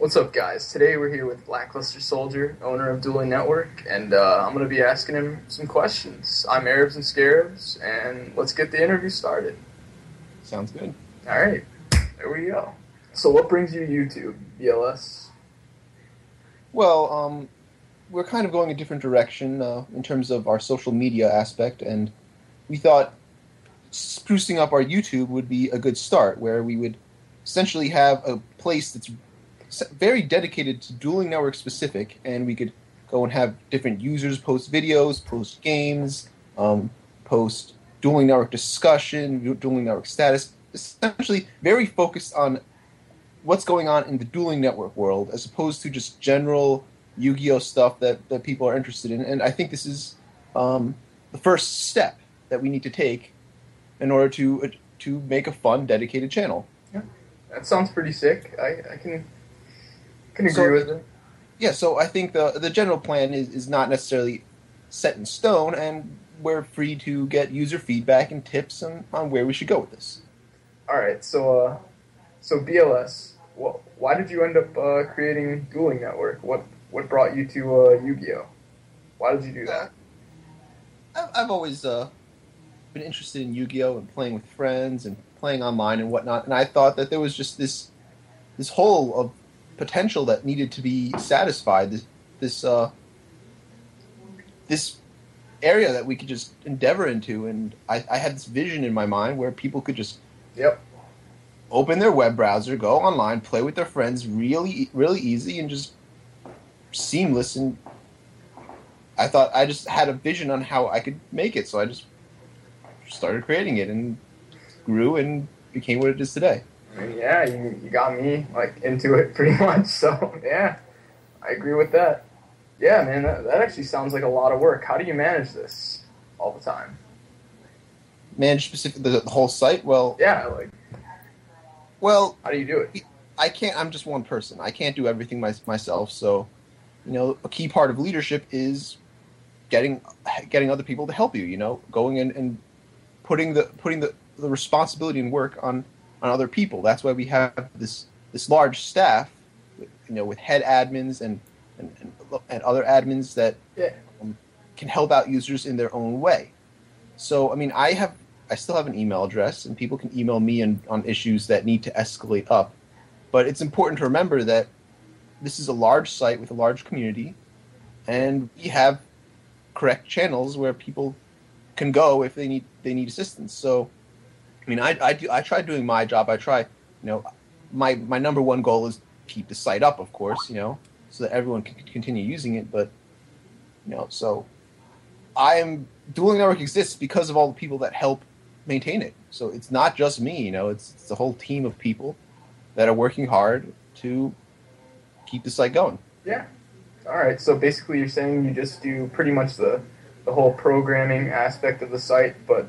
What's up, guys? Today we're here with Lackluster Soldier, owner of Dueling Network, and I'm going to be asking him some questions. I'm Arabs and Scarabs, and let's get the interview started. Sounds good. All right, there we go. So what brings you to YouTube, BLS? Well, we're kind of going a different direction in terms of our social media aspect, and we thought sprucing up our YouTube would be a good start, where we would essentially have a place that's very dedicated to Dueling Network specific, and we could go and have different users post videos, post games, post Dueling Network discussion, Dueling Network status, essentially very focused on what's going on in the Dueling Network world, as opposed to just general Yu-Gi-Oh stuff that people are interested in. And I think this is the first step that we need to take in order to make a fun, dedicated channel. Yeah, that sounds pretty sick. I can agree with it. Yeah, so I think the general plan is not necessarily set in stone, and we're free to get user feedback and tips on where we should go with this. All right, so BLS, why did you end up creating Dueling Network? What brought you to Yu-Gi-Oh? Why did you do that? I've always been interested in Yu-Gi-Oh and playing with friends and playing online and whatnot, and I thought that there was just this hole of potential that needed to be satisfied. This area that we could just endeavor into, and I had this vision in my mind where people could just open their web browser, go online, play with their friends, really easy and just seamless. And I thought I just had a vision on how I could make it, so I just started creating it and grew and became what it is today. Yeah, you got me into it pretty much. So yeah, I agree with that. Yeah, man, that actually sounds like a lot of work. How do you manage this all the time? Manage specifically the whole site? Well, yeah, how do you do it? I can't. I'm just one person. I can't do everything myself. So, a key part of leadership is getting other people to help you. Going in and putting the responsibility and work on other people. That's why we have this large staff, with head admins and other admins that can help out users in their own way. So, I still have an email address, and people can email me on issues that need to escalate up. But it's important to remember that this is a large site with a large community, and we have correct channels where people can go if they need assistance. So, I try doing my job. I try, my number one goal is to keep the site up, of course, so that everyone can continue using it. But, so Dueling Network exists because of all the people that help maintain it. So it's not just me, it's a whole team of people that are working hard to keep the site going. Yeah. All right. So basically, you're saying you just do pretty much the whole programming aspect of the site, but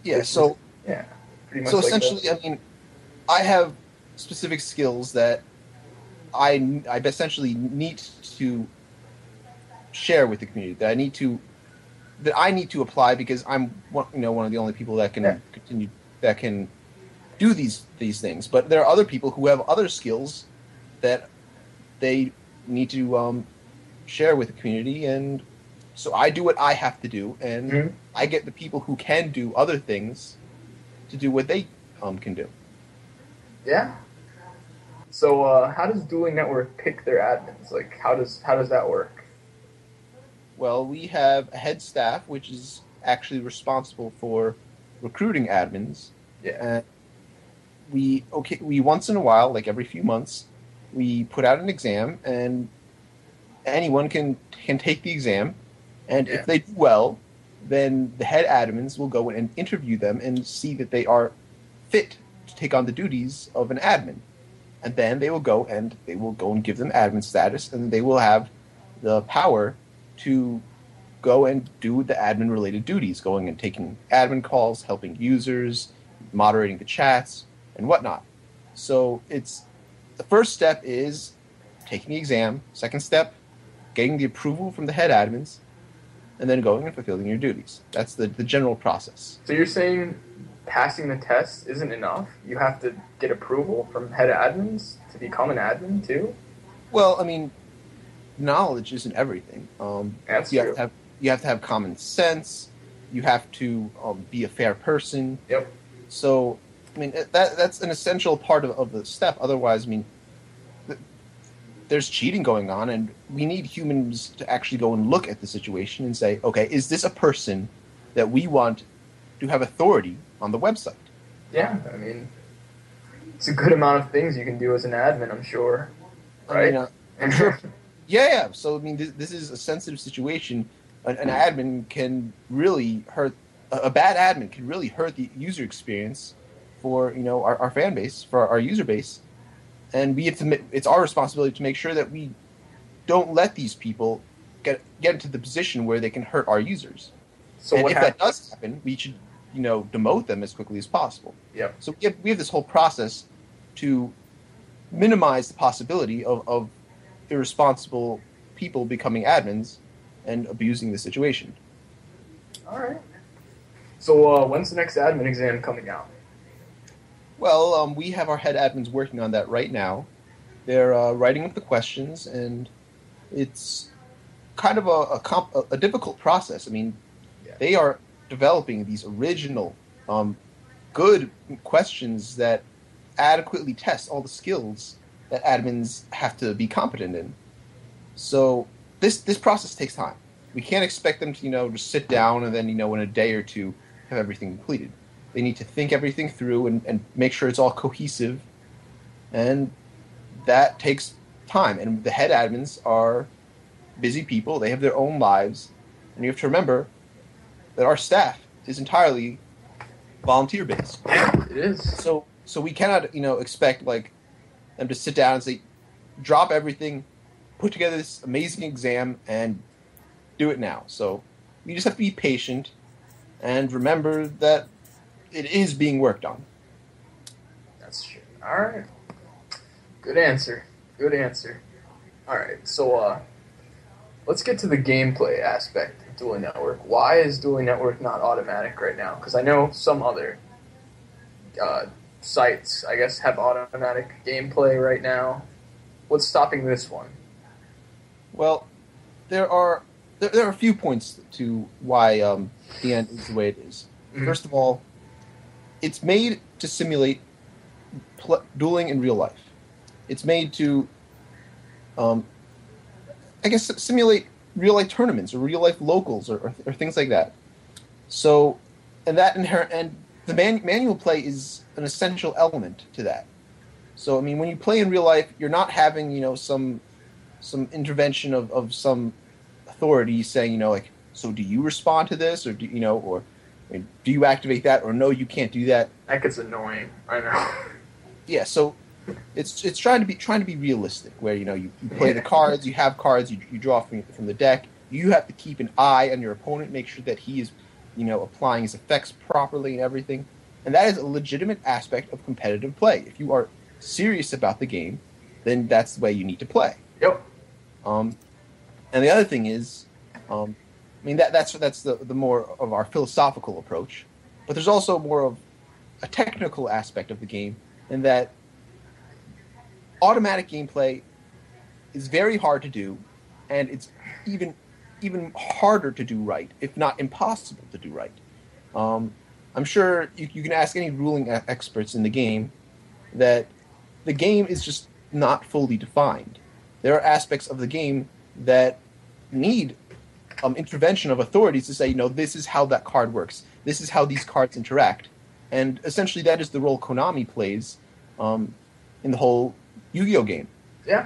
yeah. So yeah, pretty much. So essentially, I have specific skills that I essentially need to share with the community. That I need to apply because I'm one of the only people that can continue that can do these things. But there are other people who have other skills that they need to share with the community, and so I do what I have to do, and I get the people who can do other things to do what they can do. Yeah. So how does Dueling Network pick their admins? How does that work? Well, we have a head staff, which is actually responsible for recruiting admins. Yeah. And we once in a while, like every few months, we put out an exam, and anyone can take the exam, and if they do well, then the head admins will go in and interview them and see that they are fit to take on the duties of an admin. And then they will go and give them admin status, and they will have the power to go and do the admin-related duties, going and taking admin calls, helping users, moderating the chats, and whatnot. So the first step is taking the exam. Second step, getting the approval from the head admins, and then going and fulfilling your duties. That's the general process. So you're saying passing the test isn't enough. You have to get approval from head admins to become an admin too. Well, I mean, knowledge isn't everything. That's You true. have to have common sense. You have to be a fair person. Yep. So, I mean, that's an essential part of the step. Otherwise, I mean, there's cheating going on, and we need humans to actually go and look at the situation and say, okay, is this a person that we want to have authority on the website? Yeah, I mean, it's a good amount of things you can do as an admin, I'm sure. Right? I mean, sure. Yeah. So, I mean, this is a sensitive situation. An admin can really hurt. A bad admin can really hurt the user experience for our fan base, for our user base, and we have to. It's our responsibility to make sure that we don't let these people get into the position where they can hurt our users. So and what if happens? that does happen, we should demote them as quickly as possible. Yep. So we have this whole process to minimize the possibility of irresponsible people becoming admins and abusing the situation. All right. So when's the next admin exam coming out? Well, we have our head admins working on that right now. They're writing up the questions, and it's kind of a difficult process. I mean, they are developing these original, good questions that adequately test all the skills that admins have to be competent in. So this process takes time. We can't expect them to just sit down and then in a day or two have everything completed. They need to think everything through and make sure it's all cohesive, and that takes time. And the head admins are busy people. They have their own lives, and you have to remember that our staff is entirely volunteer based. It is. So we cannot expect them to sit down and say, drop everything, put together this amazing exam, and do it now. So we just have to be patient and remember that it is being worked on. That's true. All right. Good answer. Good answer. All right. So let's get to the gameplay aspect of Dueling Network. Why is Dueling Network not automatic right now? Because I know some other sites, I guess, have automatic gameplay right now. What's stopping this one? Well, there are a few points to why the end is the way it is. Mm-hmm. First of all, it's made to simulate dueling in real life. It's made to, simulate real life tournaments or real life locals or things like that. So, and the manual play is an essential element to that. So, I mean, when you play in real life, you're not having some intervention of some authority saying so do you respond to this or do you activate that, or no, you can't do that. That gets annoying. I know. Yeah, so it's trying to be realistic, where you play the cards, you have cards, you draw from the deck. You have to keep an eye on your opponent, make sure that he is applying his effects properly and everything. And that is a legitimate aspect of competitive play. If you are serious about the game, then that's the way you need to play. Yep. And the other thing is, that's the more of our philosophical approach, but there's also more of a technical aspect of the game, in that automatic gameplay is very hard to do, and it's even harder to do right, if not impossible to do right. I'm sure you can ask any ruling experts in the game that the game is just not fully defined. There are aspects of the game that need intervention of authorities to say, this is how that card works. This is how these cards interact. And essentially that is the role Konami plays in the whole Yu-Gi-Oh game. Yeah.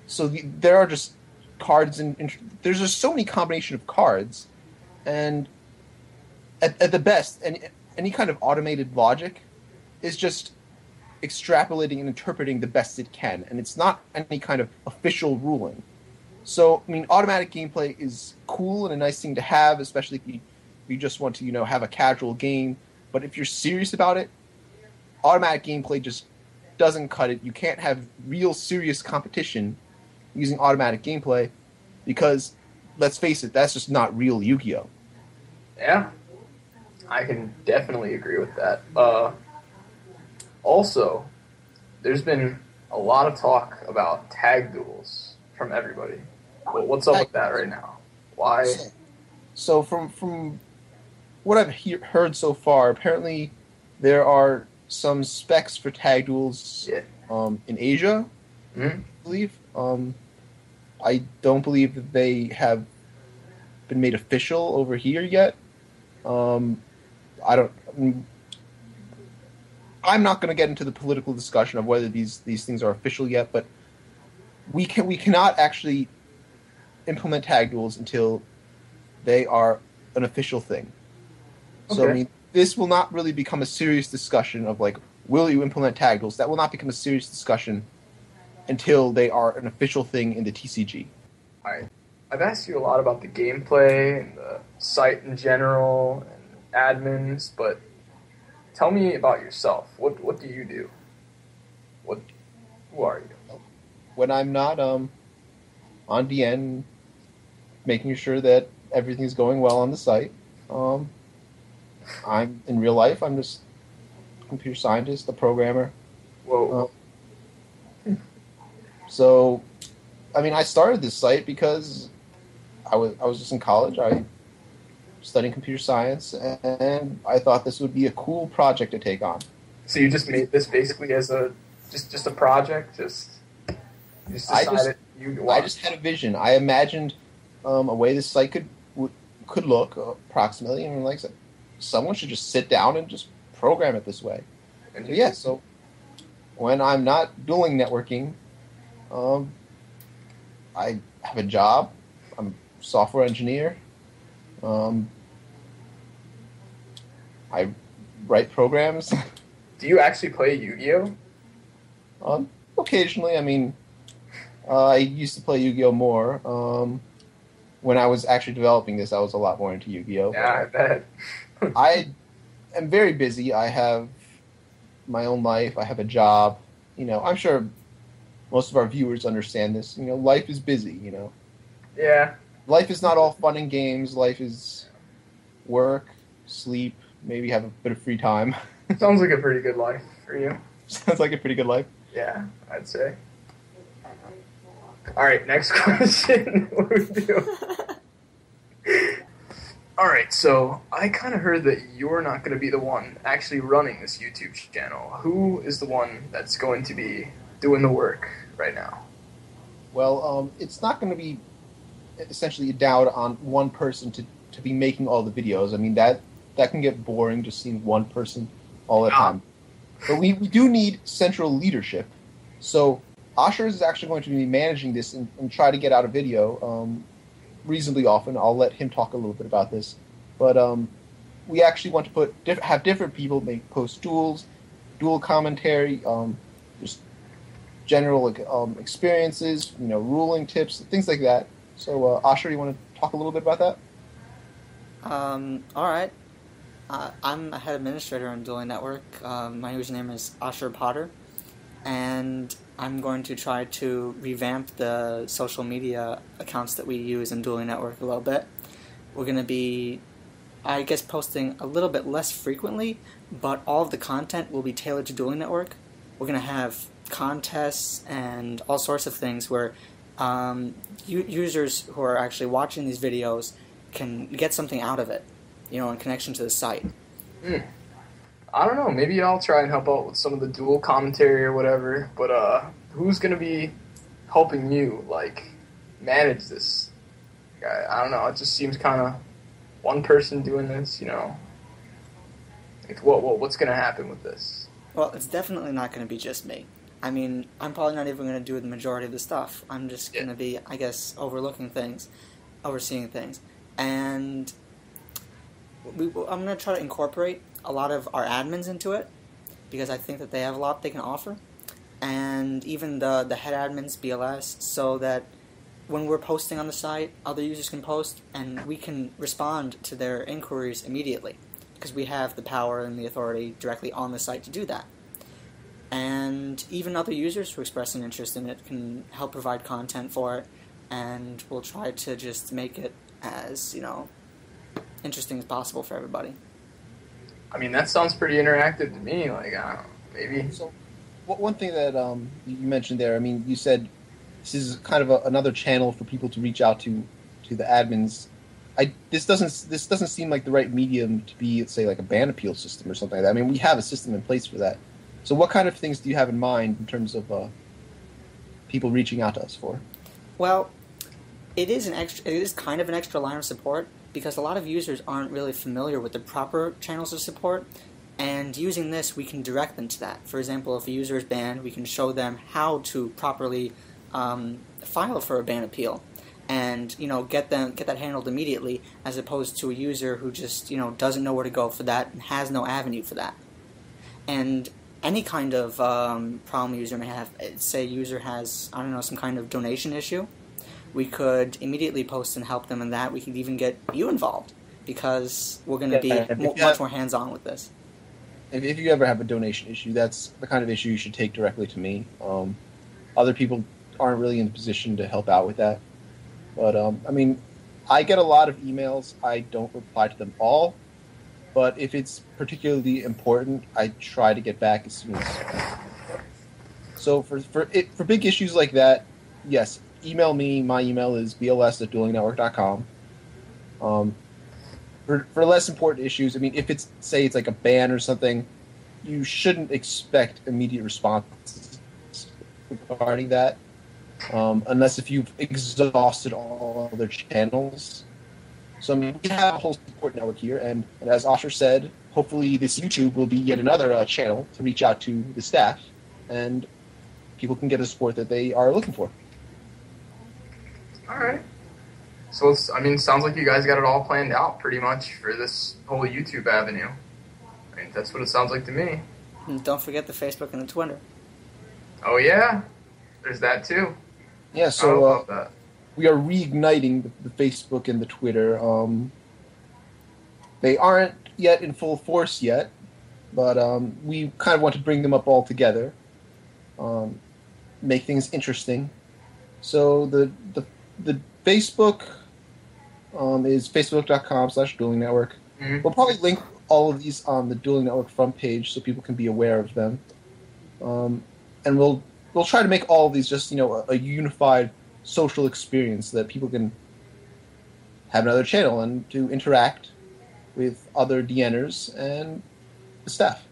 There are just cards, and there's just so many combination of cards, and at the best, any kind of automated logic is just extrapolating and interpreting the best it can, and it's not any kind of official ruling. So, I mean, automatic gameplay is cool and a nice thing to have, especially if you just want to, have a casual game. But if you're serious about it, automatic gameplay just doesn't cut it. You can't have real serious competition using automatic gameplay because, let's face it, that's just not real Yu-Gi-Oh! Yeah. I can definitely agree with that. Also, there's been a lot of talk about tag duels from everybody. Well, what's up Tag with that duels. right now? Why? So, so from what I've heard so far, apparently there are some specs for tag duels Yeah. in Asia, Hmm. I believe. I don't believe that they have been made official over here yet. Um, I don't. I'm not going to get into the political discussion of whether these things are official yet, but we cannot actually implement tag duels until they are an official thing. So I Okay. mean, this will not really become a serious discussion of like, will you implement tag duels? That will not become a serious discussion until they are an official thing in the TCG. All right. I've asked you a lot about the gameplay and the site in general and admins, but tell me about yourself. What do you do? What who are you? When I'm not on DN, making sure that everything's going well on the site. Um, I'm in real life. I'm just a computer scientist, a programmer. Uh, Whoa. so, I mean, I started this site because I was just in college. I was studying computer science, and I thought this would be a cool project to take on. So you just made this basically as a just a project, just you just I just decided you I want. just had a vision. I imagined a way this site could look approximately, and like I said, someone should just sit down and just program it this way. And So you yeah, did. so when I'm not doing networking, um, I have a job. I'm a software engineer. Um, I write programs. Do you actually play Yu-Gi-Oh? Occasionally, I mean, I used to play Yu-Gi-Oh more. When I was actually developing this, I was a lot more into Yu-Gi-Oh. But Yeah, I bet. I am very busy. I have my own life. I have a job. I'm sure most of our viewers understand this. Life is busy. Yeah, Life is not all fun and games. Life is work, sleep, maybe have a bit of free time. sounds like a pretty good life for you. Sounds like a pretty good life. Yeah, I'd say. All right, next question. What do we do? All right, so I kind of heard that you're not going to be the one actually running this YouTube channel. Who is the one that's going to be doing the work right now? Well, it's not going to be essentially down on one person to be making all the videos. I mean, that can get boring just seeing one person all the Ah, time. But we do need central leadership. So Osher is actually going to be managing this and try to get out a video reasonably often. I'll let him talk a little bit about this. But we actually want to have different people post dual commentary, just general experiences, ruling tips, things like that. So Osher, you want to talk a little bit about that? All right. I'm a head administrator on Dueling Network. My username is Asher Potter, and I'm going to try to revamp the social media accounts that we use in Dueling Network a little bit. We're going to be, I guess, posting a little bit less frequently, but all of the content will be tailored to Dueling Network. We're going to have contests and all sorts of things where users who are actually watching these videos can get something out of it, in connection to the site. I don't know. Maybe I'll try and help out with some of the dual commentary or whatever. But who's going to be helping you like manage this? I don't know. It just seems kind of one person doing this. Like what's going to happen with this? Well, it's definitely not going to be just me. I mean, I'm probably not even going to do the majority of the stuff. I'm just going to be, I guess, overseeing things. And I'm going to try to incorporate a lot of our admins into it, because I think that they have a lot they can offer. And even the head admins, BLS, so that when we're posting on the site, other users can post, and we can respond to their inquiries immediately, because we have the power and the authority directly on the site to do that. And even other users who express an interest in it can help provide content for it, and we'll try to just make it as, interesting as possible for everybody. I mean, that sounds pretty interactive to me. Like, I don't know, maybe. So, one thing that you mentioned there, I mean, you said this is kind of another channel for people to reach out to the admins. This doesn't seem like the right medium to be, say, like a ban appeal system or something like that. I mean, we have a system in place for that. So, what kind of things do you have in mind in terms of people reaching out to us for? Well, it is kind of an extra line of support because a lot of users aren't really familiar with the proper channels of support. And using this, we can direct them to that. For example, if a user is banned, we can show them how to properly file for a ban appeal, and get that handled immediately, as opposed to a user who just doesn't know where to go for that and has no avenue for that. And any kind of problem a user may have, say a user has some kind of donation issue, we could immediately post and help them in that. We could even get you involved because we're going to be much more hands-on with this. If you ever have a donation issue, that's the kind of issue you should take directly to me. Other people aren't really in a position to help out with that. But, I mean, I get a lot of emails. I don't reply to them all. But if it's particularly important, I try to get back as soon as possible. So for big issues like that, yes, email me. My email is bls@duelingnetwork.com. For less important issues, I mean, if it's like a ban or something, you shouldn't expect immediate responses regarding that, unless if you've exhausted all other channels. So I mean, we have a whole support network here, and as Osher said, hopefully this YouTube will be yet another channel to reach out to the staff, and people can get the support that they are looking for. All right. So, sounds like you guys got it all planned out pretty much for this whole YouTube avenue. I mean, that's what it sounds like to me. And don't forget the Facebook and the Twitter. Oh, yeah. There's that, too. Yeah, so we are reigniting the Facebook and the Twitter. They aren't yet in full force yet, but we kind of want to bring them up all together, make things interesting. So the Facebook is facebook.com/Dueling Network. Mm-hmm. We'll probably link all of these on the Dueling Network front page so people can be aware of them. And we'll try to make all of these just a unified social experience so that people can have another channel and to interact with other DNers and the staff.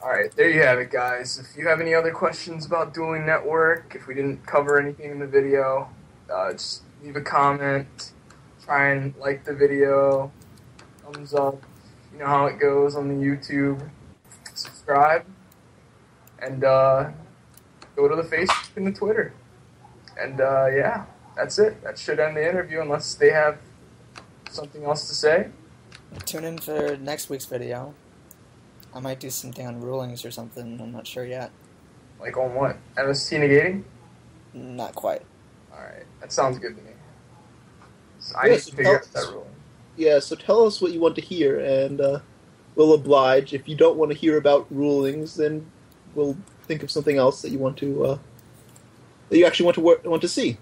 All right, there you have it, guys. If you have any other questions about Dueling Network, if we didn't cover anything in the video, just leave a comment, try and like the video, thumbs up, you know how it goes on the YouTube, subscribe, and go to the Facebook and the Twitter. And yeah, that's it. That should end the interview unless they have something else to say. Tune in for next week's video. I might do something on rulings or something, I'm not sure yet. Like on what? MST negating? Not quite. Alright, that sounds good to me. So I need to figure out that ruling. Yeah, so tell us what you want to hear, and we'll oblige. If you don't want to hear about rulings, then we'll think of something else that you want to, that you actually want to see.